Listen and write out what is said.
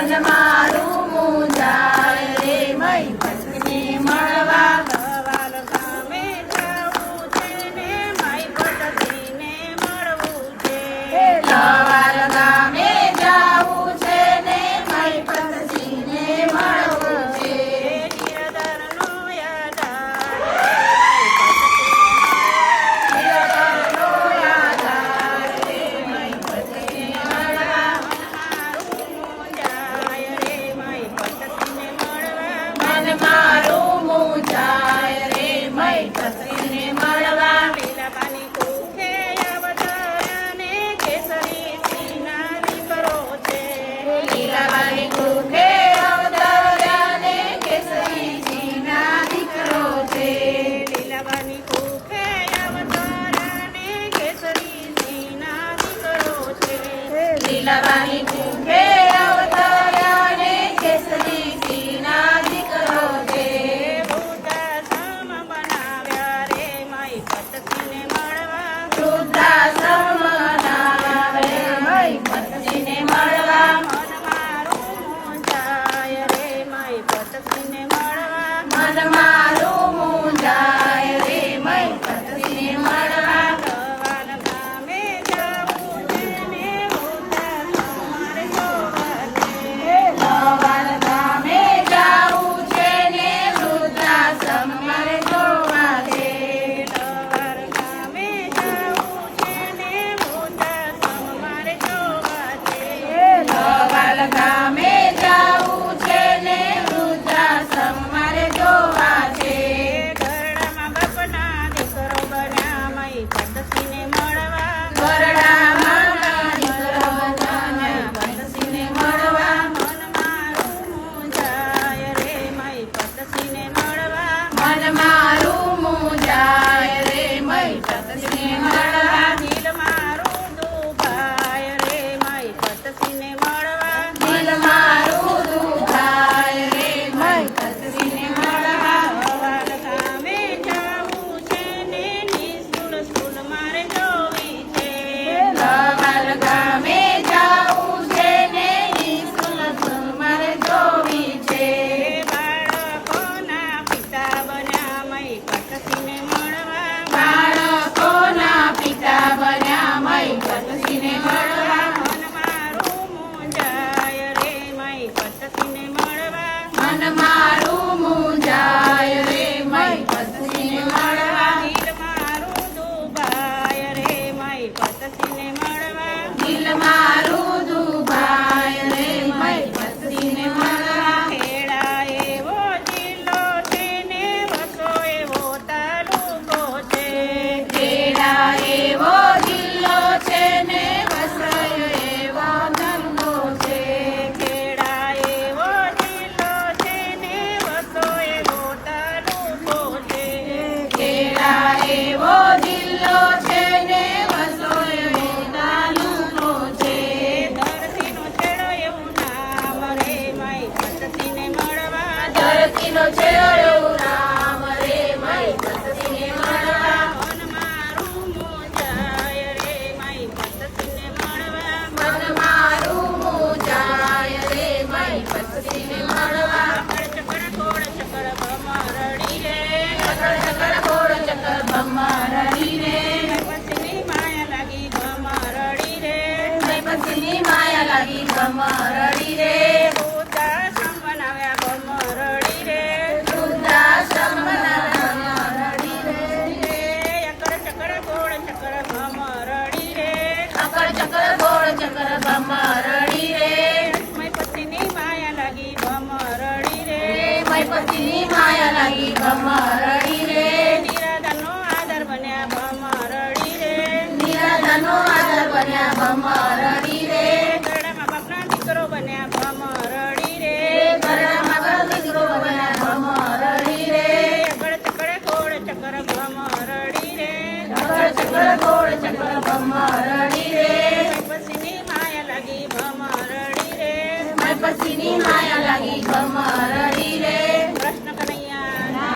મન મારું મૂંઝાય રે મય પતને મળવા સવાલ ગામે જાવું છે ને માઈ પતને મળવું છે લવાલ ગામે જાવું છે ને મય પતને મળવું છે નિરદરનો યાદ નિરતરનો યાદ આવે રે મય પતને મળવા જાય રે માઈ પતને મળવા મન મારું મૂંઝાય રે મય પતને મળવા લીલાબાની કુખે અવતરને કેસરી સિંહના દીકરો છે લીલાબાની કુખે અવતર્યા ને કેસરીજીના દીકરો છે લીલાબાની કુખે અવતરને કેસરી સિંહના દીકરો છે લીલાબાની કુખે અવતર્યા ને કેસરીજીના દીકરો છે વૃદ્ધાશ્રમ બનાવ્યા રે માઈ પતને મળવા વૃદ્ધાશ્રમ બનાવ્યા રે મય પતને મળવા મન મારું મૂંઝાય રે માઈ પતને મળવા મન મારું મૂંઝાય રે મય પતને મળવા સવાલ ગામે જાવું છે ને વૃદ્ધાશ્રમ મારે જોવા છે લવાલ ગામે જાવું છે ને વૃદ્ધાશ્રમ મારે જોવા છે સવાર ગામે જાવું છે ને વૃદ્ધાશ્રમ મારે જોવા છે લવાલ ગામે જાવું છે ને વૃદ્ધાશ્રમ મારે જોવા છે ઘરડામાં બાપના દીકરો બન્યા મય પતસીને મળવા ગરડામાં દીકરો બન્યા પતસીને મળવા મન મારું મૂંઝાય રે મય પતસીને મળવા મન મારું મૂંઝાય રે મય પતને મળવા દિલ મારું દુભાય રે મય પતસીને મળવા દિલ મારું દુભાય રે મય પતને મળવા સવાલ ગામે જાવું છે ને નિસ્કૂલ સ્કૂલ મારે જોવી છે લવાલ ગામે જાવું છે ને નિઃશુલ્ક મારે જોવી છે બાળકોના પિતા બન્યા મય પતસીને મળવા બાળકોના પિતા બન્યા મય પતને મળવા મન મારું મૂંઝાય રે મય પતસીને મળવા મન મારું મૂંઝાય રે મય પતને મળવા દિલ મારું દુભાય રે મય પતસીને મળવા દિલ મારું દુભાય રે મય પતને મળવા ખેડા એવો જિલ્લો છે ને વસો એવો તાલુકો છે ખેડા એવો જિલ્લો છે ને વસઈ એવો ધંધો છે ખેડા એવો જિલ્લો છે ને વસો એવો તાલુકો છે ખેડા એવો જિલ્લો છે ને વસો એવો તાલુકો છે ધરતીનો છેડો એવું નામ રે મય પતસીને મળવા ધરતીનો છેડો એવું નામ રે મય પતને મળવા મન મારું મૂંઝાય રે મય પતસીને મળવા મન મારું મૂંઝાય રે મય પતને મળવા ચકર કોળ ચકર ભમરડી રે ચકર ચકર ઘોડ ચકર ભમરડી રે પછીની માયા લાગી ભમરડી રે પછીની માયા લાગી ભમરડી રે વૃદ્ધાશ્રમ બનાવ્યા ભમરડી રે વૃદ્ધાશ્રમ બનાવ્યા ભમરડી રે ચકર ચકર કોળ ચકર ભમરડી રે ચકર ચકર ઘોડ ચકર ભમરડી રે મય પછીની માયા લાગી ભમરડી રે મય પછીની માયા લાગી ભમરડી રે નિરાધારનો આધાર બન્યા ભમરડી રે નિરાધાનો આધાર બન્યા ભમરડી રે ગરડામાં બાપના દીકરો બન્યા ભમરડી રે ગરડામાં ગળ દીકરો બન્યા ભમરડી રે ચકર ચકર કોળ ચકર ભમરડી રે ચકર ચકર ઘોડ ચકર ભમરડી રે પછીની માયા લાગી ભમરડી રે મય પછીની માયા લાગી ભમરડી રે